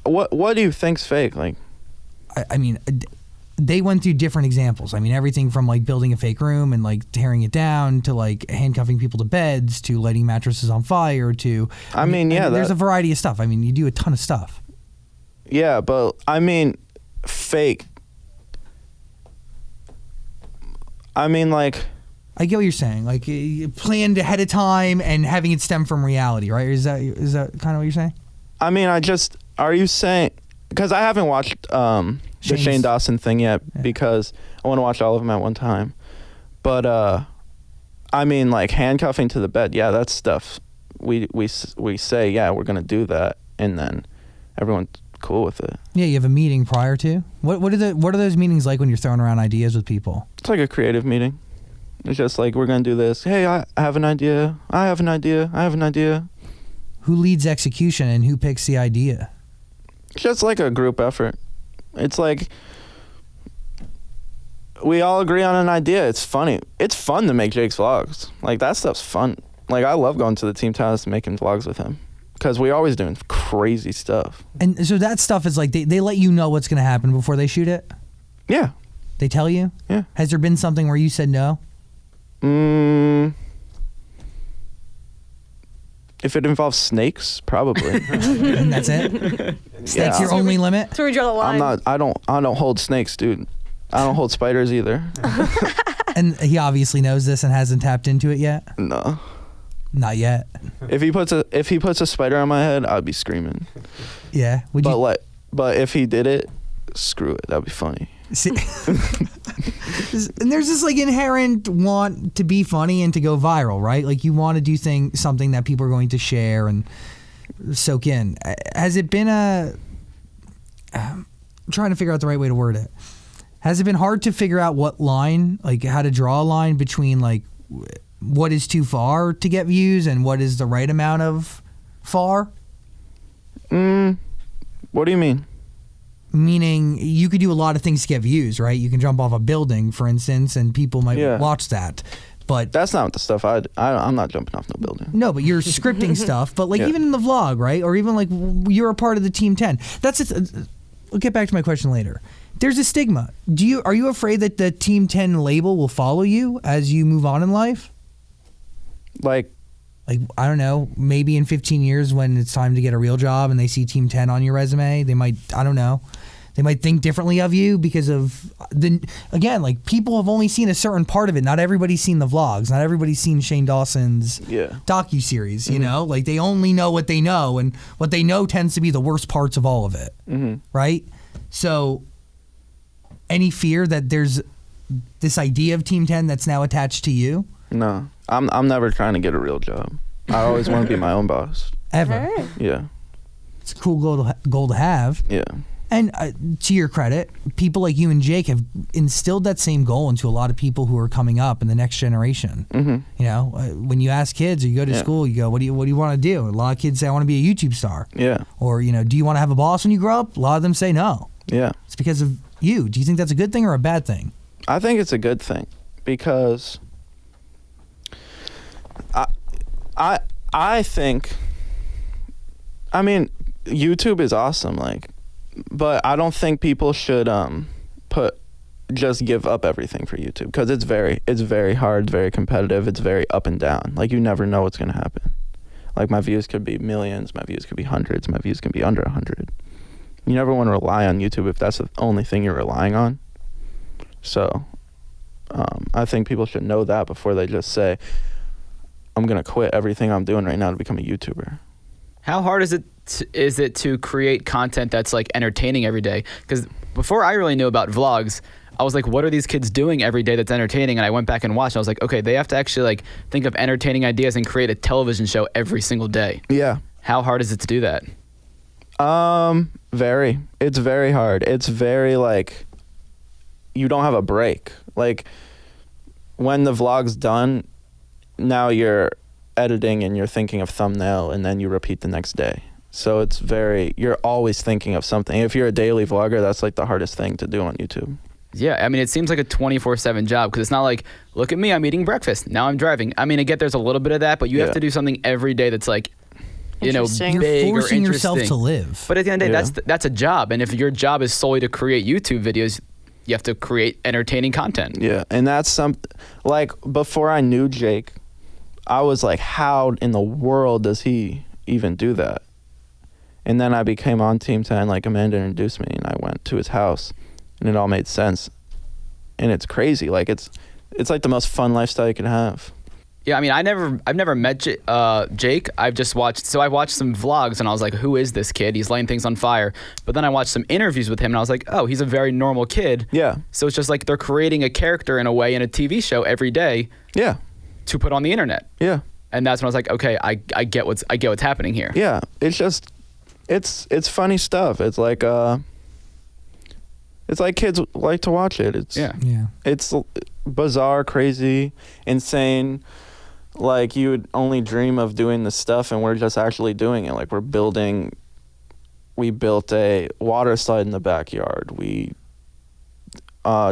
Speaker 5: what do you think's fake? Like,
Speaker 1: I mean, they went through different examples. I mean, everything from like building a fake room and like tearing it down to like handcuffing people to beds to lighting mattresses on fire to.
Speaker 5: I mean,
Speaker 1: there's a variety of stuff. I mean, you do a ton of stuff.
Speaker 5: Yeah, but I mean, fake. I mean, like.
Speaker 1: I get what you're saying. Like planned ahead of time and having it stem from reality, right? Is that kind of what you're saying?
Speaker 5: I mean, are you saying? Because I haven't watched the Shane Dawson thing yet because I want to watch all of them at one time. But I mean, like handcuffing to the bed, yeah, that's stuff we say, yeah, we're gonna do that, and then everyone's cool with it.
Speaker 1: Yeah, you have a meeting prior to. What are those meetings like when you're throwing around ideas with people?
Speaker 5: It's like a creative meeting. It's just like, we're gonna do this. Hey, I have an idea. I have an idea. I have an idea.
Speaker 1: Who leads execution and who picks the idea?
Speaker 5: It's just like a group effort. It's like we all agree on an idea. It's funny. It's fun to make Jake's vlogs. Like, that stuff's fun. Like, I love going to the Team Talents and making vlogs with him because we always doing crazy stuff.
Speaker 1: And so that stuff is like they let you know what's going to happen before they shoot it?
Speaker 5: Yeah.
Speaker 1: They tell you?
Speaker 5: Yeah.
Speaker 1: Has there been something where you said no?
Speaker 5: If it involves snakes, probably.
Speaker 1: And that's it? Snakes your only limit?
Speaker 2: That's where we draw the line.
Speaker 5: I don't hold snakes, dude. I don't hold spiders either.
Speaker 1: And he obviously knows this and hasn't tapped into it yet?
Speaker 5: No.
Speaker 1: Not yet.
Speaker 5: If he puts a spider on my head, I'd be screaming.
Speaker 1: Yeah.
Speaker 5: But if he did it, screw it. That'd be funny.
Speaker 1: See, and there's this like inherent want to be funny and to go viral, right? Like you want to do something that people are going to share and soak in. Has it been I'm trying to figure out the right way to word it. Has it been hard to figure out what line, like how to draw a line between like what is too far to get views and what is the right amount of far?
Speaker 5: What do you mean?
Speaker 1: Meaning you could do a lot of things to get views, right? You can jump off a building, for instance, and people might watch that. But
Speaker 5: that's not the stuff I'm not jumping off no building.
Speaker 1: No, but you're scripting stuff. But like even in the vlog, right? Or even like you're a part of the Team 10. That's it. We'll get back to my question later. There's a stigma. Are you afraid that the Team 10 label will follow you as you move on in life? Like I don't know, maybe in 15 years when it's time to get a real job and they see Team 10 on your resume, they might, I don't know, They might think differently of you because of again, like people have only seen a certain part of it. Not everybody's seen the vlogs. Not everybody's seen Shane Dawson's docuseries, you know? Like they only know what they know, and what they know tends to be the worst parts of all of it. Right? So any fear that there's this idea of Team 10 that's now attached to you?
Speaker 5: No. I'm never trying to get a real job. I always want to be my own boss.
Speaker 1: Ever.
Speaker 5: Yeah.
Speaker 1: It's a cool goal to have.
Speaker 5: Yeah.
Speaker 1: And to your credit, people like you and Jake have instilled that same goal into a lot of people who are coming up in the next generation. You know, when you ask kids or you go to school, you go, what do you want to do? A lot of kids say, I want to be a YouTube star.
Speaker 5: Yeah.
Speaker 1: Or, you know, do you want to have a boss when you grow up? A lot of them say no.
Speaker 5: Yeah.
Speaker 1: It's because of you. Do you think that's a good thing or a bad thing?
Speaker 5: I think it's a good thing because I think, I mean, YouTube is awesome, like, but I don't think people should just give up everything for YouTube, because it's very hard, very competitive, it's very up and down. Like, you never know what's gonna happen. Like, my views could be millions, my views could be hundreds, my views could be under 100. You never want to rely on YouTube if that's the only thing you're relying on. So I think people should know that before they just say, I'm gonna quit everything I'm doing right now to become a YouTuber.
Speaker 4: How hard is it to create content that's like entertaining every day? Because before I really knew about vlogs, I was like, what are these kids doing every day that's entertaining? And I went back and watched. And I was like, okay, they have to actually like think of entertaining ideas and create a television show every single day.
Speaker 5: Yeah.
Speaker 4: How hard is it to do that?
Speaker 5: Very. It's very hard. It's very like, you don't have a break. Like, when the vlog's done, now you're editing and you're thinking of thumbnail, and then you repeat the next day. So it's you're always thinking of something. If you're a daily vlogger, that's like the hardest thing to do on YouTube.
Speaker 4: Yeah, I mean, it seems like a 24/7 job, because it's not like, look at me, I'm eating breakfast, now I'm driving. I mean, I get there's a little bit of that, but you have to do something every day that's like, you know,
Speaker 2: Interesting.
Speaker 4: big
Speaker 1: You're
Speaker 4: or
Speaker 1: forcing yourself
Speaker 4: interesting.
Speaker 1: to live.
Speaker 4: But at the end of the day,
Speaker 5: Yeah.
Speaker 4: that's a job. And if your job is solely to create YouTube videos, you have to create entertaining content.
Speaker 5: Yeah, and that's like, before I knew Jake, I was like, how in the world does he even do that? And then I became on Team 10, like Amanda introduced me, and I went to his house, and it all made sense. And it's crazy. Like, it's like the most fun lifestyle you can have.
Speaker 4: Yeah, I mean, I've never met Jake. I've just watched some vlogs, and I was like, who is this kid? He's lighting things on fire. But then I watched some interviews with him, and I was like, oh, he's a very normal kid.
Speaker 5: Yeah.
Speaker 4: So it's just like they're creating a character in a way in a TV show every day
Speaker 5: Yeah.
Speaker 4: to put on the internet.
Speaker 5: Yeah.
Speaker 4: And that's when I was like, okay, I get what's happening here.
Speaker 5: Yeah. It's just, it's funny stuff. It's like kids like to watch it.
Speaker 1: Yeah.
Speaker 5: It's bizarre, crazy, insane. Like, you would only dream of doing this stuff, and we're just actually doing it. Like, we built a water slide in the backyard.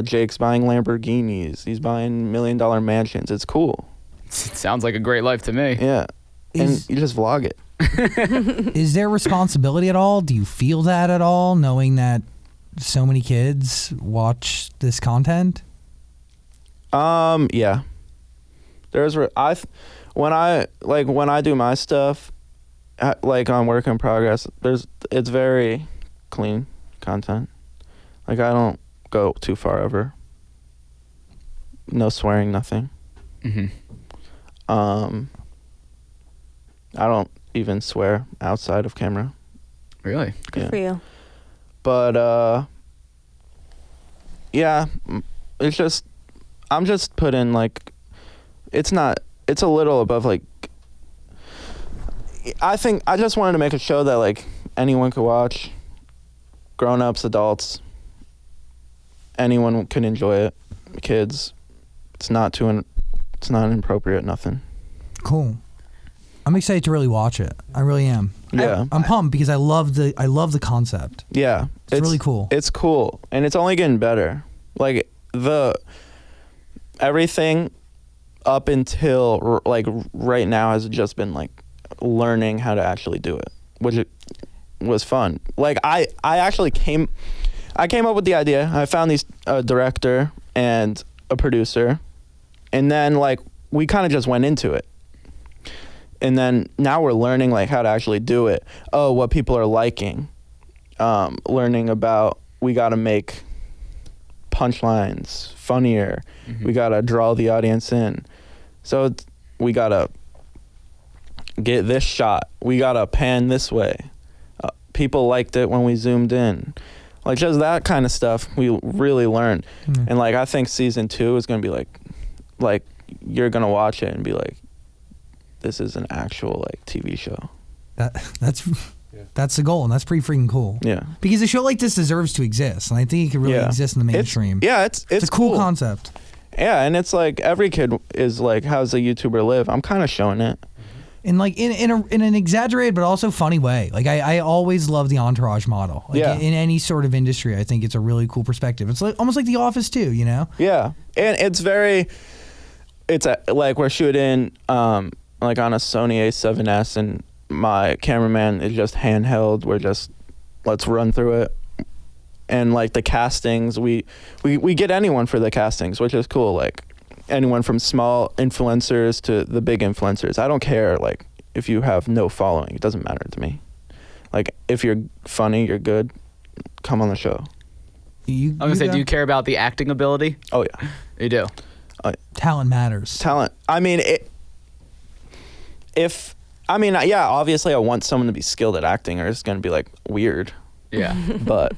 Speaker 5: Jake's buying Lamborghinis. He's buying $1 million mansions. It's cool.
Speaker 4: It sounds like a great life to me.
Speaker 5: Yeah. And you just vlog it.
Speaker 1: Is there responsibility at all? Do you feel that at all, knowing that so many kids watch this content?
Speaker 5: Yeah. When I do my stuff, like on Work in Progress, it's very clean content. Like, I don't go too far ever. No swearing, nothing.
Speaker 4: Mm-hmm.
Speaker 5: I don't even swear outside of camera.
Speaker 4: Really?
Speaker 2: Good for you.
Speaker 5: But yeah, it's just, I'm just putting like, it's a little above, like, I think I just wanted to make a show that like anyone could watch, grown-ups, adults, anyone can enjoy it, kids. It's not inappropriate, nothing.
Speaker 1: Cool. I'm excited to really watch it. I really am.
Speaker 5: Yeah.
Speaker 1: I'm pumped because I love the concept.
Speaker 5: Yeah.
Speaker 1: It's really cool.
Speaker 5: It's cool, and it's only getting better. Like, everything up until like right now has just been like learning how to actually do it, which it was fun. Like, I came up with the idea. I found these director and a producer, and then like we kind of just went into it. And then now we're learning like how to actually do it. Oh, what people are liking. Learning about we got to make punchlines funnier. We got to draw the audience in. So we got to get this shot. We got to pan this way. People liked it when we zoomed in. Like, just that kind of stuff we really learned. And, like, I think season 2 is going to be, like, you're going to watch it and be like, this is an actual, like, TV show.
Speaker 1: That's the goal, and that's pretty freaking cool.
Speaker 5: Yeah.
Speaker 1: Because a show like this deserves to exist, and I think it could really exist in the mainstream.
Speaker 5: It's
Speaker 1: a cool concept.
Speaker 5: Yeah, and it's like every kid is like, how's a YouTuber live? I'm kind of showing it.
Speaker 1: In like in an exaggerated but also funny way. Like I always love the entourage model. Like in any sort of industry, I think it's a really cool perspective. It's like almost like The Office too, you know?
Speaker 5: Yeah, and like we're shooting like on a Sony A7S, and my cameraman is just handheld. We're just, let's run through it. And like the castings, we get anyone for the castings, which is cool. Like anyone from small influencers to the big influencers. I don't care, like, if you have no following. It doesn't matter to me. Like, if you're funny, you're good, come on the show.
Speaker 1: I was
Speaker 4: gonna say, do you care about the acting ability?
Speaker 5: Oh yeah,
Speaker 4: you do.
Speaker 1: Talent matters.
Speaker 5: Talent. I mean, yeah, obviously I want someone to be skilled at acting, or it's gonna be like weird.
Speaker 4: Yeah.
Speaker 5: But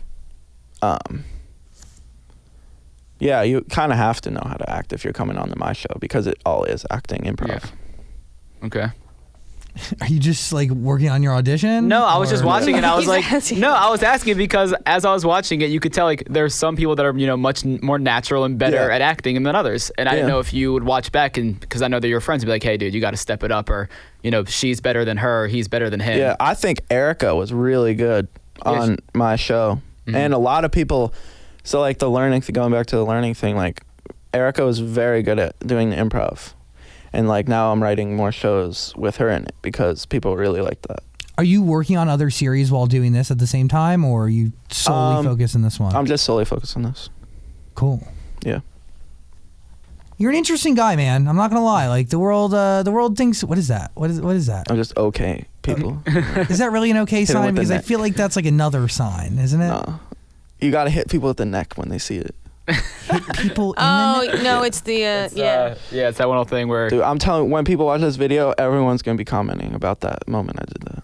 Speaker 5: yeah, you kind of have to know how to act if you're coming on to my show, because it all is acting, improv.
Speaker 4: Yeah. Okay.
Speaker 1: Are you just like working on your audition?
Speaker 4: No, I was just watching it and I was like,
Speaker 2: asking.
Speaker 4: no, I was asking because as I was watching it, you could tell like there's some people that are, you know, much more natural and better at acting than others. And I didn't know if you would watch back, and because I know that your friends would be like, hey dude, you got to step it up, or, you know, she's better than her, he's better than him.
Speaker 5: Yeah, I think Erica was really good on my show. And a lot of people, so like going back to the learning thing, like Erica was very good at doing the improv. And like now I'm writing more shows with her in it because people really like that.
Speaker 1: Are you working on other series while doing this at the same time, or are you solely focused on this one?
Speaker 5: I'm just solely focused on this.
Speaker 1: Cool.
Speaker 5: Yeah.
Speaker 1: You're an interesting guy, man. I'm not gonna lie. Like the world thinks, what is that? What is that?
Speaker 5: I'm just okay people.
Speaker 1: Is that really an okay
Speaker 5: Hit 'em
Speaker 1: sign?
Speaker 5: with the
Speaker 1: Because I
Speaker 5: neck.
Speaker 1: feel like that's like another sign, isn't it?
Speaker 5: No. You gotta hit people with the neck when they see it.
Speaker 1: Hit people in the
Speaker 2: Oh
Speaker 1: neck?
Speaker 2: no, it's the yeah.
Speaker 4: Yeah, it's that one thing where
Speaker 5: Dude, I'm telling you, when people watch this video, everyone's gonna be commenting about that moment I did that.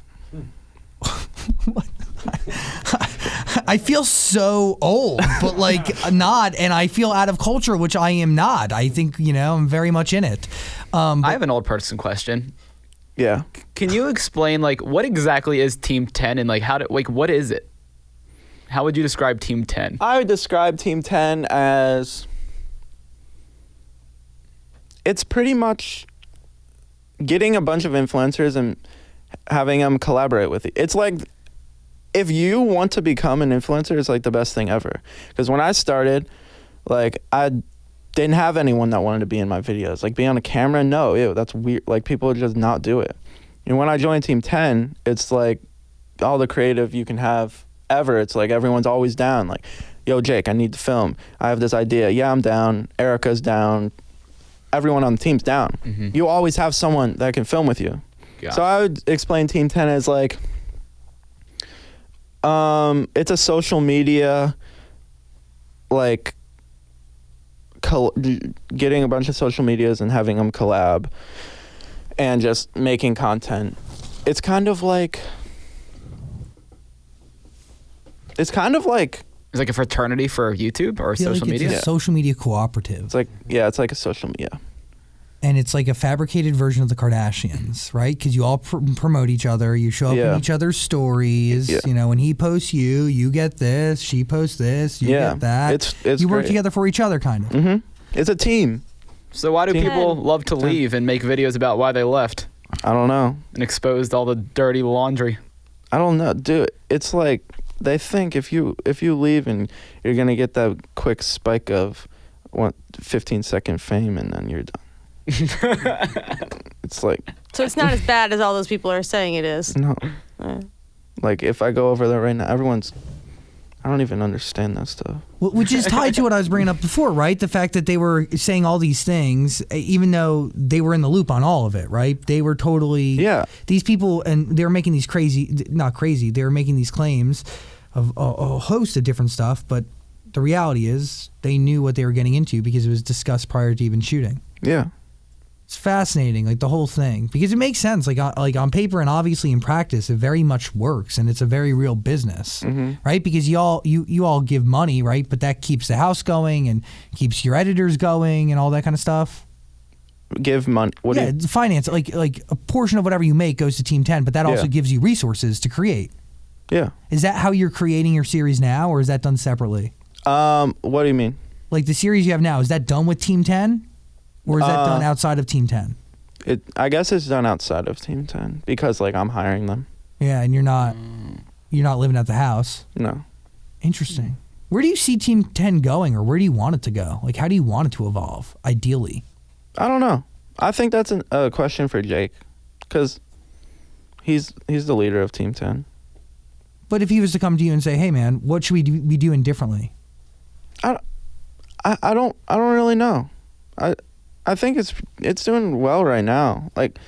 Speaker 1: I feel so old, but like not, and I feel out of culture, which I am not. I think, you know, I'm very much in it.
Speaker 4: I have an old person question.
Speaker 5: Yeah.
Speaker 4: Can you explain like what exactly is Team 10 and like what is it? How would you describe Team 10?
Speaker 5: I would describe Team 10 as, it's pretty much getting a bunch of influencers and having them collaborate with you. It's like, if you want to become an influencer, it's like the best thing ever. Because when I started, like, I didn't have anyone that wanted to be in my videos. Like, being on a camera, no, ew, that's weird. Like, people would just not do it. And when I joined Team 10, it's like all the creative you can have ever. It's like everyone's always down. Like, yo, Jake, I need to film. I have this idea. Yeah, I'm down. Erica's down. Everyone on the team's down. You always have someone that can film with you.
Speaker 4: Yeah.
Speaker 5: So I would explain Team 10 as like, it's a social media, like, getting a bunch of social medias and having them collab and just making content. It's kind of like
Speaker 4: it's like a fraternity for YouTube or
Speaker 1: I feel
Speaker 4: social
Speaker 1: like
Speaker 4: media.
Speaker 1: It's a social media cooperative.
Speaker 5: It's like, yeah, it's like a social media.
Speaker 1: And it's like a fabricated version of the Kardashians, right? Because you all promote each other. You show up in each other's stories.
Speaker 5: Yeah.
Speaker 1: You know, when he posts you get this. She posts this, you get that.
Speaker 5: It's
Speaker 1: you work
Speaker 5: great.
Speaker 1: together for each other, kind of.
Speaker 5: Mm-hmm. It's a team.
Speaker 4: So why do people love to leave and make videos about why they left
Speaker 5: I don't know.
Speaker 4: and exposed all the dirty laundry?
Speaker 5: I don't know, dude. It's like they think if you leave and you're gonna get that quick spike of 15-second fame and then you're done. It's like,
Speaker 2: So it's not as bad as all those people are saying it is.
Speaker 5: no. Like, if I go over there right now, I don't even understand that stuff.
Speaker 1: Which is tied to what I was bringing up before, right? The fact that they were saying all these things, even though they were in the loop on all of it, right? They were totally...
Speaker 5: Yeah.
Speaker 1: These people, and they were making these they were making these claims a host of different stuff, but the reality is they knew what they were getting into because it was discussed prior to even shooting.
Speaker 5: Yeah.
Speaker 1: It's fascinating, like the whole thing, because it makes sense. Like on paper and obviously in practice, it very much works, and it's a very real business, right? Because you all give money, right? But that keeps the house going and keeps your editors going and all that kind of stuff.
Speaker 5: Give money. What do you,
Speaker 1: Finance. Like a portion of whatever you make goes to Team 10, but that also gives you resources to create.
Speaker 5: Yeah.
Speaker 1: Is that how you're creating your series now, or is that done separately?
Speaker 5: What do you mean?
Speaker 1: Like the series you have now, is that done with Team 10? Or is that done outside of Team 10?
Speaker 5: I guess it's done outside of Team 10 because like I'm hiring them.
Speaker 1: Yeah, and you're not living at the house.
Speaker 5: No.
Speaker 1: Interesting. Where do you see Team 10 going, or where do you want it to go? Like, how do you want it to evolve, ideally?
Speaker 5: I don't know. I think that's a question for Jake because he's the leader of Team 10.
Speaker 1: But if he was to come to you and say, "Hey, man, what should we be doing differently?"
Speaker 5: I don't really know. I think it's doing well right now. Like,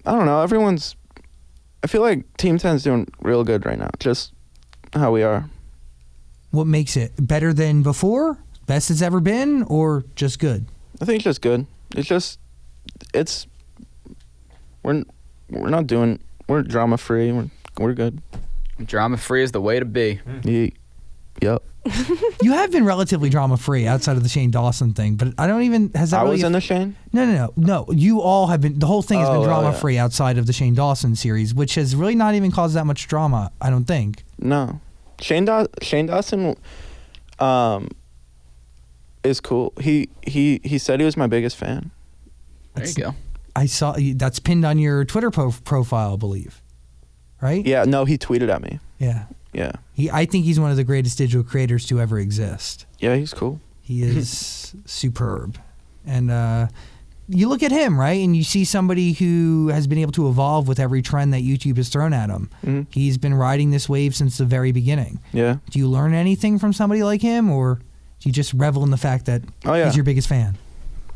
Speaker 5: I don't know. I feel like Team 10's doing real good right now. Just how we are.
Speaker 1: What makes it better than before? Best it's ever been, or just good?
Speaker 5: I think it's just good. We're drama free. We're good.
Speaker 4: Drama free is the way to be.
Speaker 5: Yep.
Speaker 1: You have been relatively drama free outside of the Shane Dawson thing, but I don't even has that.
Speaker 5: I
Speaker 1: really
Speaker 5: was in the Shane.
Speaker 1: No. You all have been. The whole thing has been drama
Speaker 5: yeah.
Speaker 1: free outside of the Shane Dawson series, which has really not even caused that much drama. I don't think.
Speaker 5: No, Shane Dawson, is cool. He said he was my biggest fan.
Speaker 4: There you go.
Speaker 1: I saw that's pinned on your Twitter profile, I believe. Right?
Speaker 5: Yeah. No, he tweeted at me.
Speaker 1: Yeah.
Speaker 5: Yeah.
Speaker 1: I think he's one of the greatest digital creators to ever exist.
Speaker 5: Yeah, he's cool.
Speaker 1: He is superb. And you look at him, right? And you see somebody who has been able to evolve with every trend that YouTube has thrown at him.
Speaker 5: Mm-hmm.
Speaker 1: He's been riding this wave since the very beginning.
Speaker 5: Yeah.
Speaker 1: Do you learn anything from somebody like him, or do you just revel in the fact that he's your biggest fan?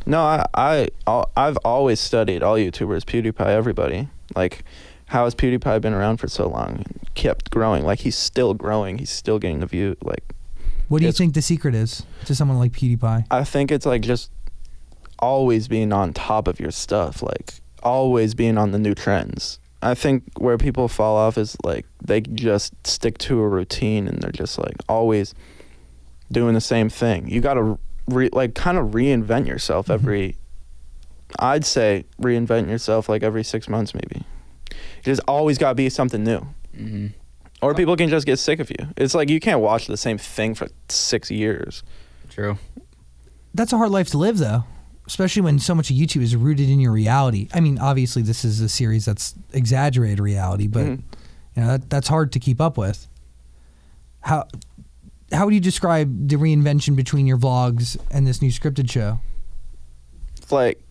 Speaker 5: No, I've always studied all YouTubers, PewDiePie, everybody. Like, how has PewDiePie been around for so long? Kept growing. Like, he's still growing. He's still getting the view. Like,
Speaker 1: what do you think the secret is to someone like PewDiePie?
Speaker 5: I think it's like just always being on top of your stuff. Like, always being on the new trends. I think where people fall off is like they just stick to a routine and they're just like always doing the same thing. You got to kind of reinvent yourself every. I'd say reinvent yourself like every 6 months maybe. There's always got to be something new.
Speaker 4: Mm-hmm.
Speaker 5: Or people can just get sick of you. It's like you can't watch the same thing for 6 years.
Speaker 4: True.
Speaker 1: That's a hard life to live, though, especially when so much of YouTube is rooted in your reality. I mean, obviously, this is a series that's exaggerated reality, but you know that's hard to keep up with. How would you describe the reinvention between your vlogs and this new scripted show?
Speaker 5: It's like,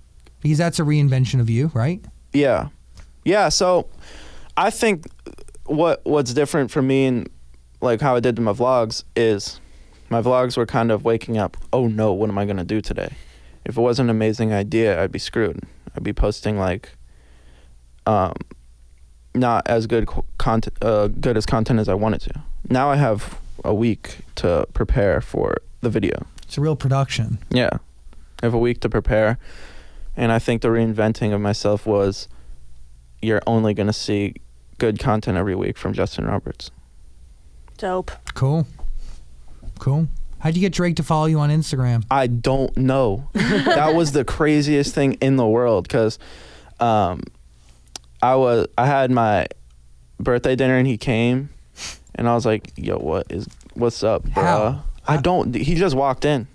Speaker 1: because that's a reinvention of you, right?
Speaker 5: Yeah. So I think what's different for me and like how I did my vlogs is my vlogs were kind of waking up. Oh no, what am I gonna do today? If it wasn't an amazing idea, I'd be screwed. I'd be posting like not as good content as I wanted to. Now I have a week to prepare for the video.
Speaker 1: It's a real production.
Speaker 5: Yeah, I have a week to prepare, and I think the reinventing of myself was you're only gonna see good content every week from Justin Roberts.
Speaker 2: Dope.
Speaker 1: Cool. How'd you get Drake to follow you on Instagram?
Speaker 5: I don't know. That was the craziest thing in the world because I had my birthday dinner and he came and I was like, yo, what's up, bro? He just walked in.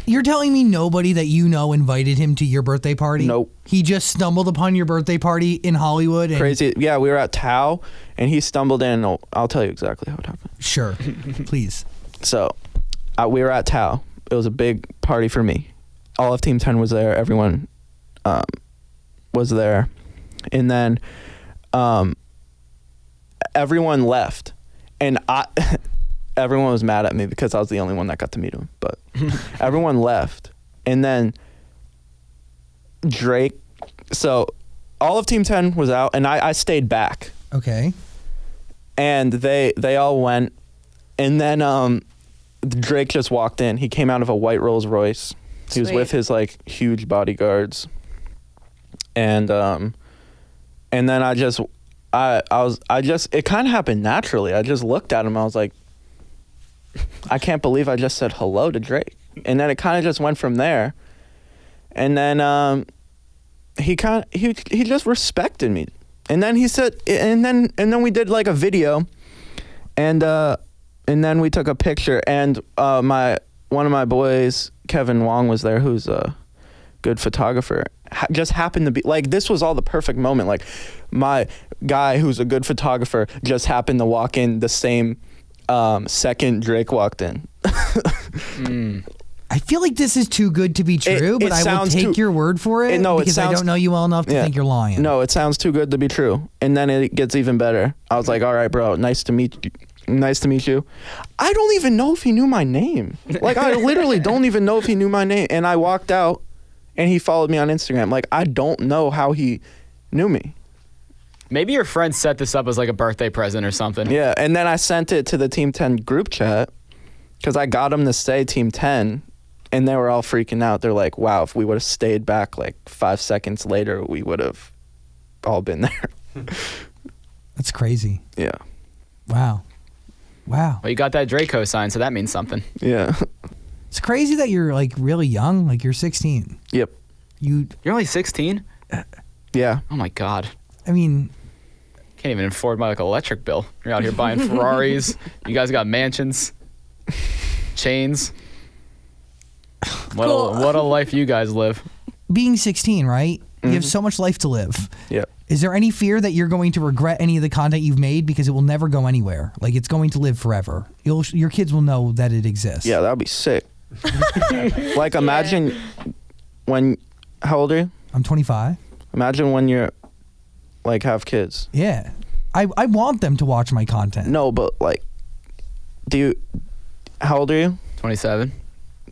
Speaker 1: You're telling me nobody that you know invited him to your birthday party?
Speaker 5: Nope.
Speaker 1: He just stumbled upon your birthday party in Hollywood?
Speaker 5: Crazy. Yeah, we were at Tao and he stumbled in. And I'll tell you exactly how it happened.
Speaker 1: Sure. Please.
Speaker 5: So we were at Tao. It was a big party for me. All of Team 10 was there. Everyone was there. And then everyone left. And everyone was mad at me because I was the only one that got to meet him. But everyone left. And then Drake. So all of Team 10 was out. And I stayed back.
Speaker 1: Okay.
Speaker 5: And they all went, and then Drake just walked in. He came out of a white Rolls Royce. He was
Speaker 2: Sweet.
Speaker 5: with his like huge bodyguards, and then I just it kind of happened naturally. I just looked at him. I was like, I can't believe I just said hello to Drake, and then it kind of just went from there, and then he just respected me, and then he said, and then we did like a video, and then we took a picture, and one of my boys, Kevin Wong, was there, who's a good photographer. Just happened to be like, this was all the perfect moment. Like, my guy who's a good photographer just happened to walk in the same second Drake walked in.
Speaker 1: I feel like this is too good to be true, but I will
Speaker 5: sounds
Speaker 1: take your word for it because I don't know you well enough to think you're lying.
Speaker 5: No, it sounds too good to be true. And then it gets even better. I was like, all right, bro, nice to meet you. I don't even know if he knew my name. Like, I literally don't even know if he knew my name. And I walked out, and he followed me on Instagram. Like, I don't know how he knew me.
Speaker 4: Maybe your friend set this up as like a birthday present or something.
Speaker 5: Yeah, and then I sent it to the Team 10 group chat because I got them to say Team 10, and they were all freaking out. They're like, wow, if we would have stayed back like 5 seconds later, we would have all been there.
Speaker 1: That's crazy.
Speaker 5: Yeah.
Speaker 1: Wow.
Speaker 4: Well, you got that Draco sign, so that means something.
Speaker 5: Yeah.
Speaker 1: It's crazy that you're like really young. Like, you're 16.
Speaker 5: Yep.
Speaker 4: You're only 16?
Speaker 5: Yeah.
Speaker 4: Oh my God.
Speaker 1: I mean,
Speaker 4: Can't even afford my like electric bill. You're out here buying Ferraris. You guys got mansions, chains. What a life you guys live.
Speaker 1: being 16, right? You have so much life to live.
Speaker 5: Yeah.
Speaker 1: Is there any fear that you're going to regret any of the content you've made because it will never go anywhere? Like, it's going to live forever. Your kids will know that it exists.
Speaker 5: Yeah, that'd be sick. Like, imagine when, how old are you?
Speaker 1: I'm 25.
Speaker 5: Imagine when you're, like, have kids.
Speaker 1: Yeah. I want them to watch my content.
Speaker 5: No, but, like, how old are you?
Speaker 4: 27.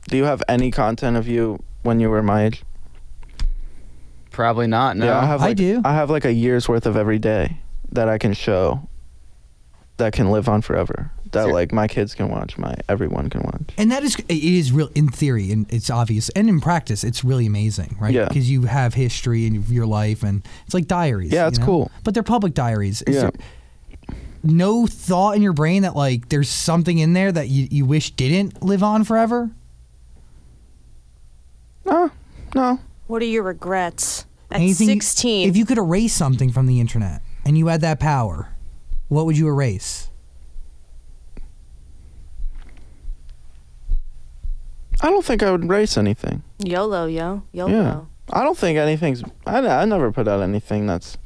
Speaker 5: Do you have any content of you when you were my age?
Speaker 4: Probably not. No.
Speaker 5: Yeah,
Speaker 1: I do.
Speaker 5: I have like a year's worth of every day that I can show that can live on forever. That like my kids can watch, everyone can watch.
Speaker 1: And it is real in theory, and it's obvious, and in practice, it's really amazing, right?
Speaker 5: Yeah.
Speaker 1: Because you have history in your life, and it's like diaries.
Speaker 5: Yeah, it's cool.
Speaker 1: But they're public diaries. Is
Speaker 5: Yeah.
Speaker 1: there no thought in your brain that like there's something in there that you wish didn't live on forever?
Speaker 5: No.
Speaker 2: What are your regrets at
Speaker 1: Anything-
Speaker 2: 16?
Speaker 1: If you could erase something from the internet and you had that power, what would you erase?
Speaker 5: I don't think I would erase anything.
Speaker 2: YOLO, yo. YOLO.
Speaker 5: Yeah. I don't think anything's. I never put out anything that's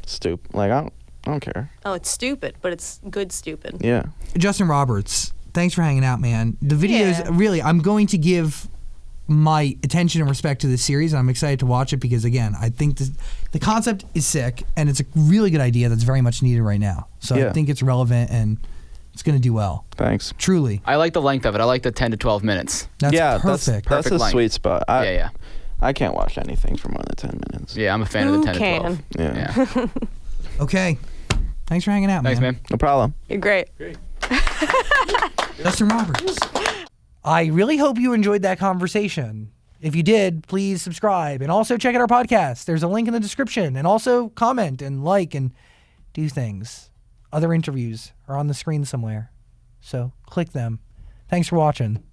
Speaker 5: stupid. Like, I don't care.
Speaker 2: Oh, it's stupid, but it's good stupid.
Speaker 5: Yeah.
Speaker 1: Justin Roberts, thanks for hanging out, man. The videos,
Speaker 2: Yeah.
Speaker 1: really, I'm going to give my attention and respect to this series, and I'm excited to watch it because, again, I think the concept is sick, and it's a really good idea that's very much needed right now. So
Speaker 5: Yeah.
Speaker 1: I think it's relevant, and it's going to do well.
Speaker 5: Thanks.
Speaker 1: Truly.
Speaker 4: I like the length of it. I like the 10 to 12 minutes.
Speaker 1: That's
Speaker 5: yeah,
Speaker 1: perfect.
Speaker 5: That's
Speaker 4: Perfect
Speaker 5: a
Speaker 4: length.
Speaker 5: sweet spot.
Speaker 4: Yeah.
Speaker 5: I can't watch anything for more than 10 minutes.
Speaker 4: Yeah, I'm a fan
Speaker 2: Who
Speaker 4: of the 10
Speaker 2: can?
Speaker 4: to 12.
Speaker 5: Yeah.
Speaker 4: Yeah.
Speaker 1: Okay. Thanks for hanging out,
Speaker 4: Thanks, man.
Speaker 5: No problem.
Speaker 2: You're great.
Speaker 1: Justin Roberts. I really hope you enjoyed that conversation. If you did, please subscribe and also check out our podcast. There's a link in the description, and also comment and like and do things. Other interviews are on the screen somewhere, so click them. Thanks for watching.